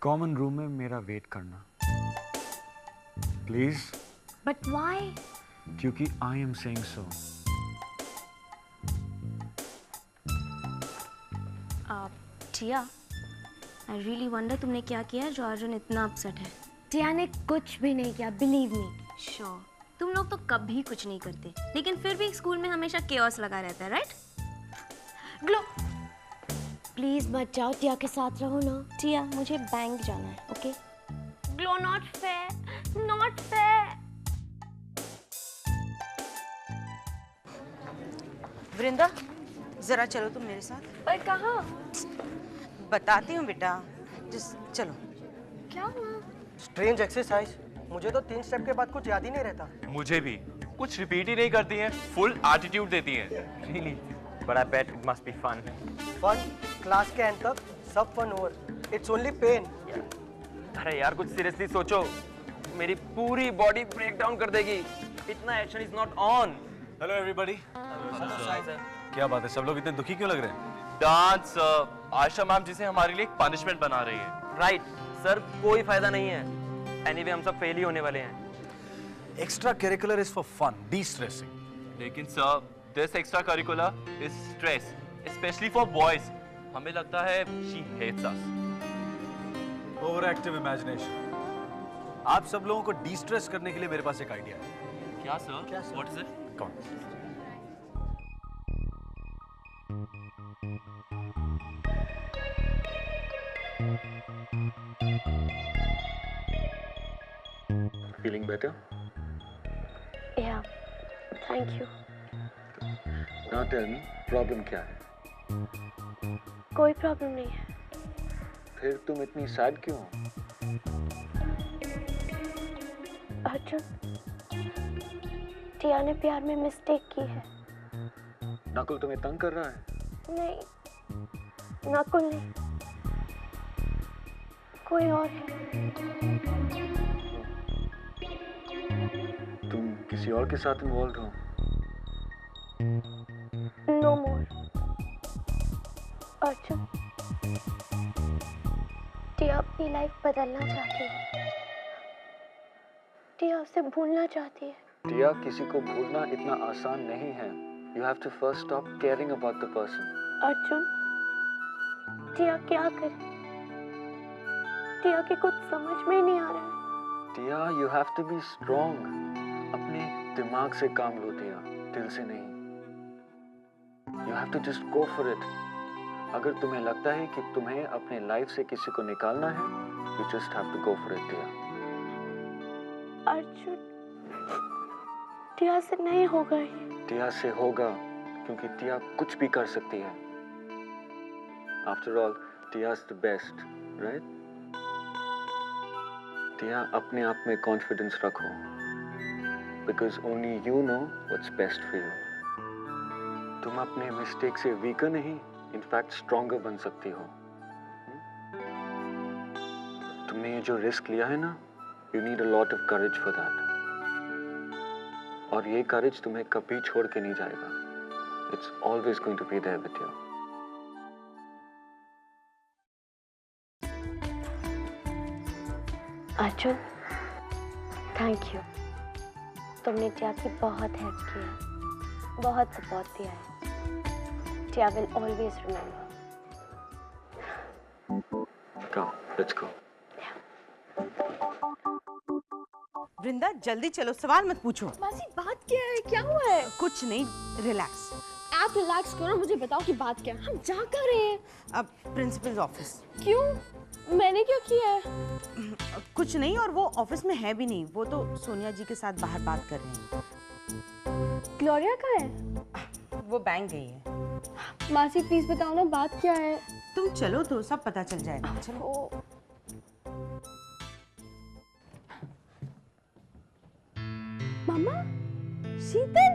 Common room में मेरा wait करना प्लीज। But why? क्योंकि I am saying so. Tia, I really wonder तुमने क्या किया है जो अर्जुन इतना अपसेट है। टिया ने कुछ भी नहीं किया, बिलीव मी। श्योर, तुम लोग तो कभी कुछ नहीं करते, लेकिन फिर भी स्कूल में हमेशा केओस लगा रहता है, राइट? ग्लो, प्लीज मत जाओ, टिया के साथ रहो ना। टिया, मुझे बैंक जाना है, okay? Glo, not fair, not fair. Vrinda, जरा चलो तुम मेरे साथ। पर कहाँ? बताती हूँ बेटा, जस्ट चलो। क्या हुआ? स्ट्रेंज एक्सरसाइज, मुझे तो 3 स्टेप के बाद कुछ याद ही नहीं रहता। मुझे भी कुछ रिपीट ही नहीं करती हैं, फुल एटीट्यूड देती हैं। Really? But I bet it must be fun. Fun, class के एंड तक सब fun over, it's only pain. अरे यार कुछ सीरियसली सोचो, मेरी पूरी बॉडी ब्रेक डाउन कर देगी। इतना action is not on. Hello everybody. क्या बात है, सब लोग इतने दुखी क्यों लग रहे हैं? डांस आयशा मैम जिसे हमारे लिए एक पनिशमेंट बना रही है। राइट सर, कोई फायदा नहीं है। एनीवे हम सब फेल ही होने वाले हैं। Extra curricular is for fun, destressing. लेकिन sir, this extra curricular is stress, specially for boys. हमें लगता है she hates us. Over active imagination. आप सब लोगों को डी-स्ट्रेस करने के लिए मेरे पास एक आइडिया है। क्या सर? What is it? कौन? Feeling better? Yeah, thank you. Now tell me, problem क्या है? कोई प्रॉब्लम नहीं है। फिर तुम इतनी सैड क्यों हो? अर्जुन, टिया ने प्यार में मिस्टेक की है। नकुल तुम्हें तंग कर रहा है? नहीं, नकुल नहीं, कोई और है। तुम किसी और के साथ इन्वॉल्व हो? नो मोर। अर्जुन, टिया अपनी लाइफ बदलना चाहती है। टिया उसे भूलना चाहती है। टिया, किसी को भूलना इतना आसान नहीं है। You have to first stop caring about the person. Arjun, टिया क्या करे? टिया के कुछ समझ में ही नहीं आ रहा है। टिया, you have to be strong. अपने दिमाग से काम लो टिया, दिल से नहीं। You have to just go for it. अगर तुम्हें लगता है कि तुम्हें अपने लाइफ से किसी को निकालना है, you just have to go for it, टिया। अर्जुन, टिया से नहीं होगा ये। टिया से होगा, क्योंकि टिया कुछ भी कर सकती है। After all, Tiya is the best, right? टिया, अपने आप में कॉन्फिडेंस रखो, because only you know what's best for you. तुम अपने मिस्टेक से वीकर नहीं, इनफैक्ट स्ट्रॉन्गर बन सकती हो। तुमने ये जो रिस्क लिया है ना, you need a lot of courage for that. और ये करेज तुम्हें कभी छोड़ के नहीं जाएगा। It's always going to be there with you. Arjun, thank you. तुमने टिया की बहुत हेल्प की है, बहुत सपोर्ट दिया है। Tia will always remember. Come, let's go. Vrinda, जल्दी चलो, सवाल मत पूछो। मासी, बात क्या है? क्या हुआ है? कुछ नहीं, रिलैक्स। आप रिलैक्स करो, मुझे बताओ कि बात क्या है। हम जा कर रहे हैं। अब प्रिंसिपल ऑफिस। क्यों? मैंने क्या किया है? कुछ नहीं, और वो ऑफिस में है भी नहीं, वो तो सोनिया जी के साथ बाहर बात कर रहे हैं। ग्लोरिया कहाँ है? वो बैंक गई है। मासी प्लीज बताओ ना, बात क्या है? तुम चलो तो सब पता चल जाएगा। चलो। ओ, मामा, शीतल,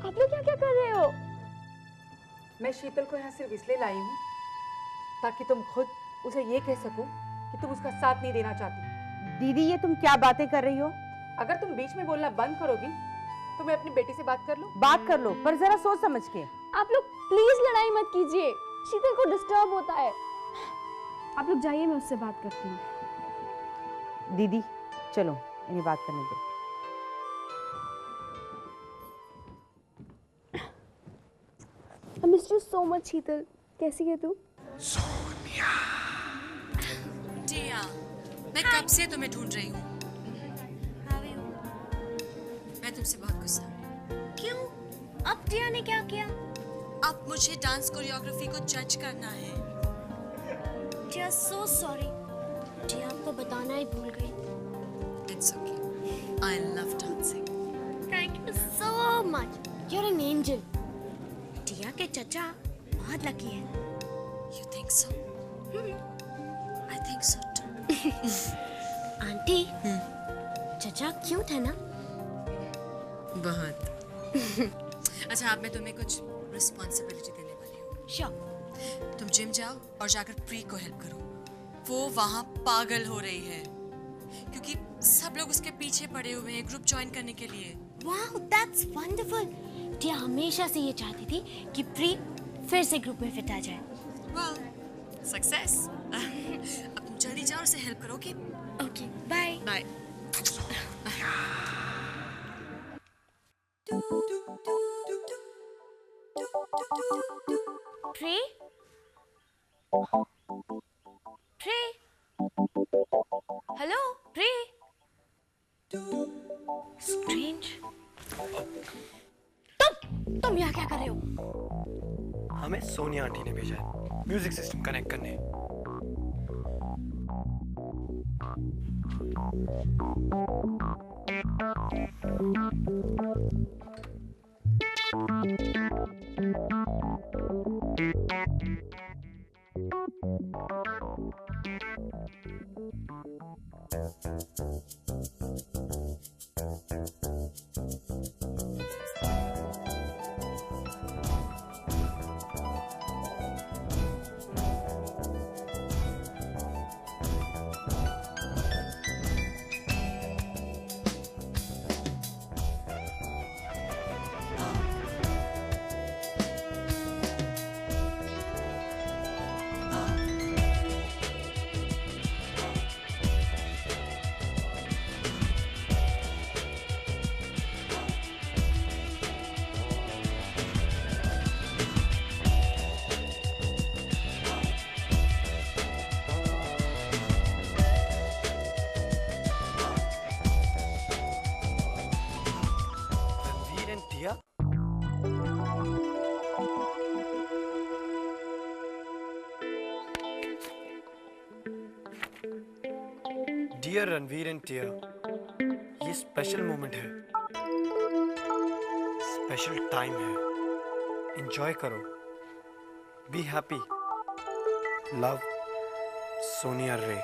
आप लोग क्या क्या कर रहे हो? मैं शीतल को यहाँ सिर्फ इसलिए लाई हूँ ताकि तुम खुद उसे ये कह सको कि तुम उसका साथ नहीं देना चाहती। दीदी, ये तुम क्या बातें कर रही हो? अगर तुम बीच में बोलना बंद करोगी तो मैं अपनी बेटी से बात कर लूं। बात कर लो, पर जरा सोच समझ के। आप लोग प्लीज लड़ाई मत कीजिए, शीतल को डिस्टर्ब होता है। आप लोग जाइए, मैं उससे बात करती हूँ। दीदी चलो इन्हें बात करने दो। I missed you so much, शीतल। कैसी है तू? टिया, मैं कब से तुम्हें ढूंढ रही हूँ। मैं तुमसे बहुत गुस्सा हूँ। क्यों? अब टिया ने क्या किया? अब मुझे डांस कोरियोग्राफी को जज करना है। टिया so sorry। टिया आपको बताना ही भूल गई। It's okay. I love dancing. Thank you so much. You're an angel। टिया के चचा बहुत लकी है। You think so? I think so too. Aunty, चचा क्यूट है ना? बहुत। अच्छा, अब मैं तुम्हें कुछ रिस्पॉन्सिबिलिटी देने वाली हूँ। Sure। तुम जिम जाओ और जाकर प्री को हेल्प करो। वो वहाँ पागल हो रही है क्योंकि सब लोग उसके पीछे पड़े हुए हैं ग्रुप ज्वाइन करने के लिए। Wow, that's wonderful। टिया हमेशा से ये चाहती थी कि प्री फिर से ग्रुप में फिट आ जाए। Well, success। अब तुम जल्दी जाओ और उसे हेल्प करो, ओके? Okay, bye। बाय। प्री? प्री? हेलो प्री? स्ट्रेंज। तुम यहाँ क्या कर रहे हो? हमें सोनिया आंटी ने भेजा है म्यूजिक सिस्टम कनेक्ट करने। डियर रणवीर एंड टिया, ये स्पेशल मोमेंट है, स्पेशल टाइम है, एंजॉय करो, बी हैप्पी, लव, सोनिया रे।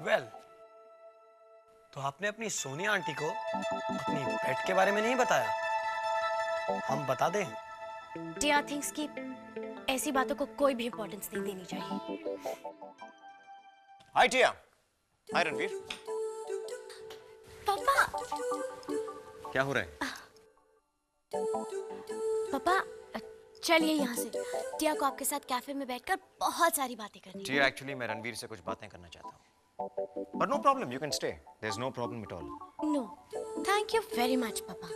वेल, तो आपने अपनी सोनिया आंटी को अपनी पेट के बारे में नहीं बताया, हम बता दें। टिया थिंक्स कि ऐसी बातों को कोई भी इम्पोर्टेंस नहीं देनी चाहिए। हाय टिया। हाय रणवीर। पापा। क्या हो रहा है? पापा चलिए यहाँ से, टिया को आपके साथ कैफे में बैठकर बहुत सारी बातें करनी है। टिया, एक्चुअली मैं रणवीर से कुछ बातें करना चाहता हूँ। But no problem, you can stay. There's no problem at all. No, thank you very much, पापा।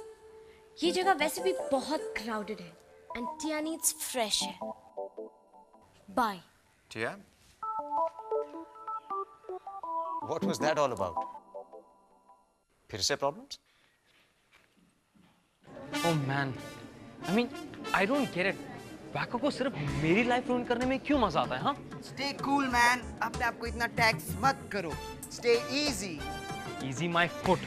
ये जगह वैसे भी बहुत crowded है, and Tiya needs fresh air. Bye. Tia? What was that all about? फिर से problems? Oh man, I mean, I don't get it. बैको को सिर्फ मेरी लाइफ रूइन करने में क्यों मजा आता है? हाँ? Stay cool, man. अपने आप को इतना टैक्स मत करो. Stay easy. Easy my foot.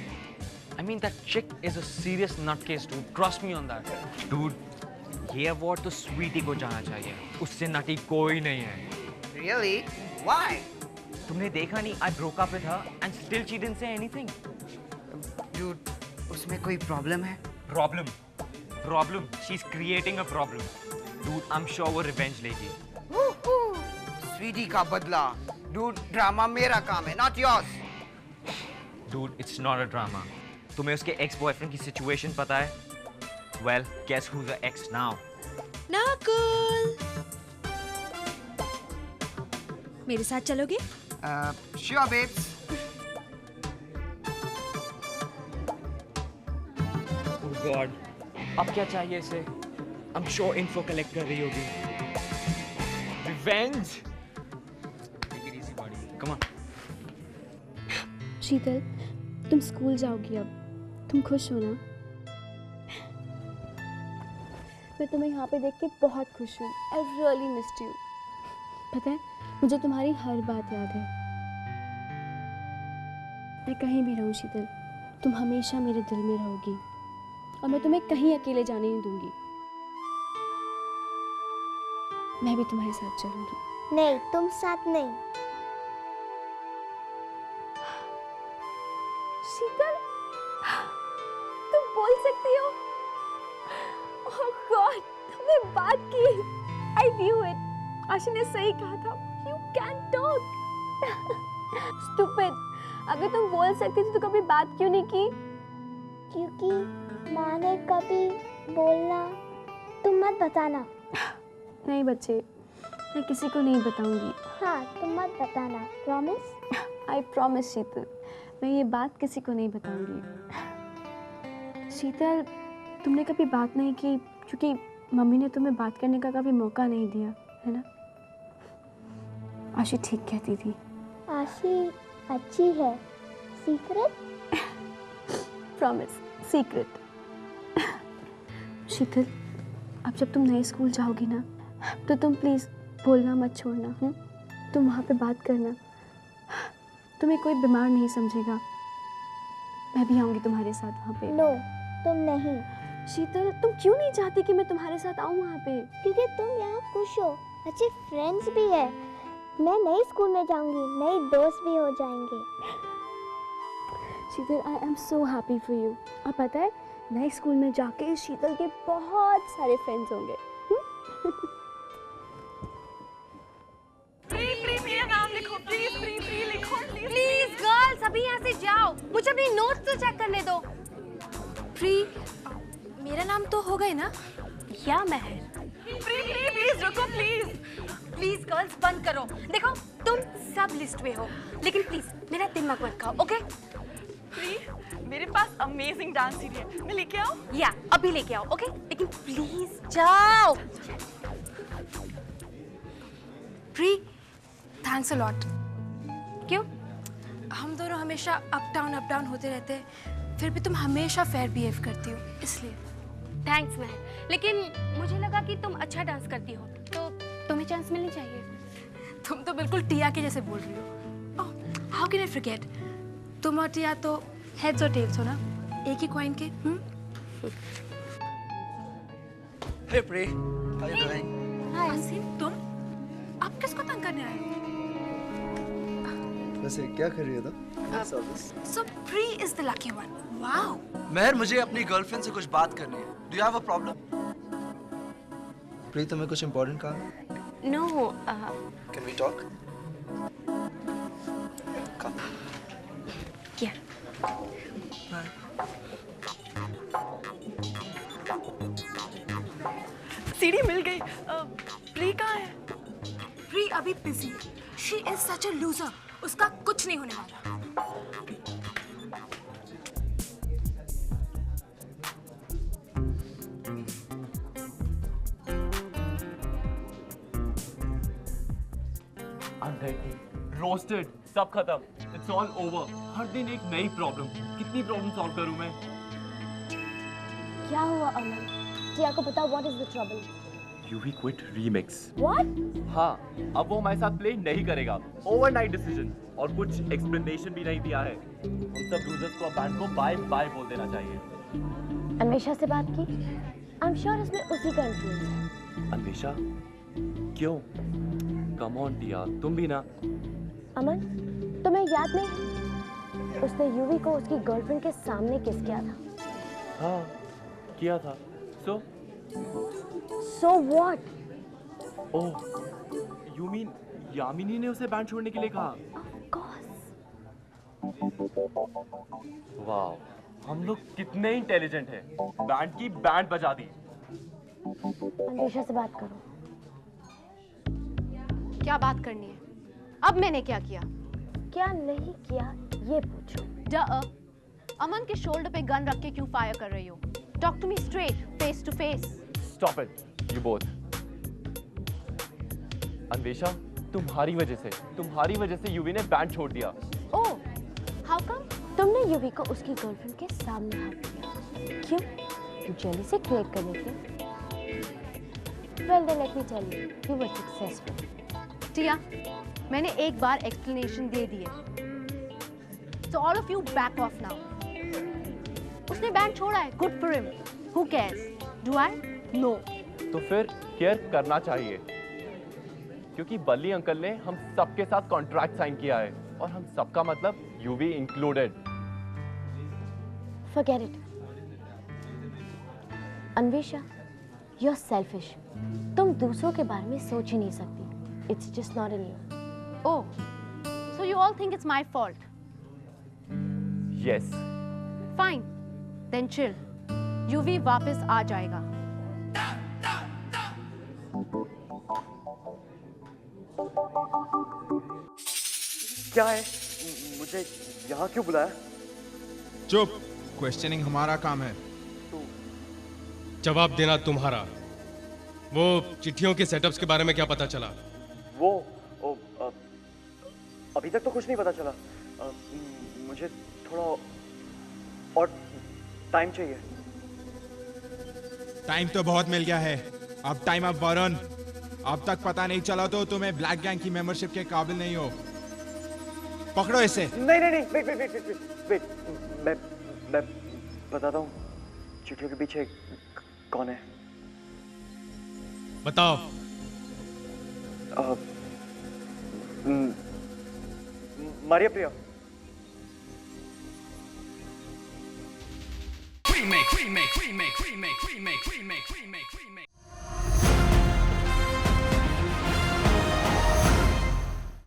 I mean, that chick is a serious nutcase, dude. Trust me on that. Dude, ये अवार्ड तो स्वीटी को जाना चाहिए. उससे नटी कोई नहीं है. Really? Why? तुमने देखा नहीं? I broke up with her and still she didn't say anything. Dude, उसमें कोई problem है? Problem? Problem? She's creating a problem. Dude, I'm sure वो revenge लेगी. Sweetie का बदला. डूड ड्रामा मेरा काम है, not yours. Dude, it's not a drama. तुम्हें उसके ex boyfriend की situation पता है? Well, guess who's the ex now? Nakul, मेरे साथ चलोगे? Sure, babes. Oh God, अब क्या चाहिए इसे? I'm sure info collect कर रही होगी. Revenge. Take it easy, buddy. Come on. शीतल, तुम स्कूल जाओगी अब, तुम खुश हो ना? मैं तुम्हें यहाँ पे देख के बहुत खुश हूँ। I really missed you. पता है, मुझे तुम्हारी हर बात याद है। मैं कहीं भी रहूँ शीतल, तुम हमेशा मेरे दिल में रहोगी और मैं तुम्हें कहीं अकेले जाने नहीं दूंगी। मैं भी तुम्हारे साथ चलूंगी। नहीं, तुम साथ नहीं। शीतल, तुम बोल सकती हो? Oh God, तुमने बात की। I knew it. आशी ने सही कहा था। You can talk. Stupid. अगर तुम बोल सकती थी तो कभी बात क्यों नहीं की? क्योंकि माँ ने कभी बोलना, तुम मत बताना। नहीं बच्चे, मैं किसी को नहीं बताऊंगी। हाँ, तुम मत बताना। प्रॉमिस? I promise शीतल, मैं ये बात किसी को नहीं बताऊंगी। शीतल, तुमने कभी बात नहीं की क्योंकि मम्मी ने तुम्हें बात करने का कभी मौका नहीं दिया, है ना? आशी ठीक कहती थी। आशी अच्छी है। सीक्रेट? Promise, secret. शीतल, अब जब तुम नए स्कूल जाओगी ना, तो तुम प्लीज़ बोलना मत छोड़ना। तुम वहाँ पे बात करना, तुम्हें कोई बीमार नहीं समझेगा। मैं भी आऊँगी तुम्हारे साथ वहाँ पे। नो, तुम नहीं। शीतल, तुम क्यों नहीं चाहती कि मैं तुम्हारे साथ आऊँ वहाँ पे? क्योंकि तुम यहाँ खुश हो, अच्छे फ्रेंड्स भी है। मैं नए स्कूल में जाऊंगी, नए दोस्त भी हो जाएंगे। Sheetal, I am so happy for you. और पता है, नए स्कूल में जाके शीतल के बहुत सारे फ्रेंड्स होंगे। प्लीज गर्ल्स, अभी यहाँ से जाओ, मुझे अपनी नोट्स तो चेक करने दो। प्री, मेरा नाम तो हो गए ना? या महर? प्लीज रुको, प्लीज गर्ल्स बंद करो। देखो, तुम सब लिस्ट में हो, लेकिन प्लीज मेरा दिमाग मत खाओ, ओके? प्री, मेरे पास अमेजिंग डांस सीडी है, मैं लेके आऊं? या अभी लेके आओ, ओके? लेकिन प्लीज जाओ। Pre, thanks a lot. क्यों? हम दोनों हमेशा अप डाउन होते रहते हैं, फिर भी तुम हमेशा फेयर बिहेव करती हो, इसलिए। थैंक्स महर, लेकिन मुझे लगा कि तुम अच्छा डांस करती हो, तो तुम्हें चांस मिलनी चाहिए। तुम तो बिल्कुल टिया के जैसे बोल रही हो। How can I forget? तुम और टिया तो हेड्स और टेल्स हो ना, एक ही कॉइन के। Hey Pri, how you doing? Asif, तुम अब किसको तंग करने आए हो? वैसे क्या कर रही है तुम? So Pri is the lucky one. Wow. महर, मुझे अपनी गर्लफ्रेंड से कुछ बात करनी है। Do you have a problem? Pre, तुम्हें कुछ इम्पोर्टेंट काम है? No. Can we talk? Come. Yeah. सीढ़ी मिल गई। प्री कहाँ है? प्री अभी बिजी है। She is such a loser. उसका कुछ नहीं होने वाला। रोस्टेड, सब खत्म, इट्स ऑल ओवर। हर दिन एक नई प्रॉब्लम, कितनी प्रॉब्लम सॉल्व करूं मैं? क्या हुआ अमन? टिया को बता, what is the trouble? UV quit remix. What? हाँ, अब वो हमारे साथ प्ले नहीं करेगा। ओवरनाइट डिसीजन, और कुछ एक्सप्लेनेशन भी नहीं दिया है। उन सब लूजर्स को बैंड को बाय बाय बोल देना चाहिए। अन्वेषा से बात की? आई एम श्योर इसमें उसी का इन्फ्लुएंस है। अन्वेषा? क्यों? कम ऑन टिया, तुम भी ना। अमन, तुम्हें याद नहीं उसने यूवी को उसकी गर्लफ्रेंड के सामने किस किया था? हाँ, किया था। So what? Oh, you mean Yamini ने उसे बैंड छोड़ने के लिए कहा। वाह, हम लोग कितने इंटेलिजेंट हैं। बैंड की बैंड बजा दी। अंदेशा से बात करो। क्या बात करनी है? अब मैंने क्या किया? क्या नहीं किया ये पूछो। अमन के शोल्डर पे गन रख के क्यों फायर कर रही हो? Talk to me straight, face to face. Stop it, you both. Anvesha, तुम्हारी वजह से यूवी ने बैंड छोड़ दिया। Oh, how come? तुमने यूवी को उसकी गर्लफ्रेंड के सामने हाथ दिया। क्यों? जेली से क्रिएट करने के? Well then let me tell you, you were successful. टिया, मैंने एक बार एक्सप्लेनेशन दे दी है। So all of you back off now. उसने बैंड छोड़ा है, good for him. Who cares? Do I? No. तो फिर केयर करना चाहिए, क्योंकि बल्ली अंकल ने हम सबके साथ कॉन्ट्रैक्ट साइन किया है, और हम सबका मतलब UV included. Forget it. Anvesha, you're selfish. तुम दूसरों के बारे में सोच ही नहीं सकती। It's just not in you. Oh, so you all think it's my fault? Yes. Fine. Then chill. UV वापस आ जाएगा। क्या है? मुझे यहाँ क्यों बुलाया? चुप, क्वेश्चनिंग हमारा काम है, जवाब देना तुम्हारा। वो चिट्ठियों के सेटअप्स के बारे में क्या पता चला? अभी तक तो कुछ नहीं पता चला। मुझे थोड़ा और टाइम चाहिए। टाइम तो बहुत मिल गया है, अब टाइम अप वरुण। अब तक पता नहीं चला तो तुम्हें ब्लैक गैंग की मेंबरशिप के काबिल नहीं हो। पकड़ो इसे। नहीं, वेट, मैं बताता हूँ चिट्ठियों के पीछे कौन है। बताओ। मारिया प्रिया। Remake.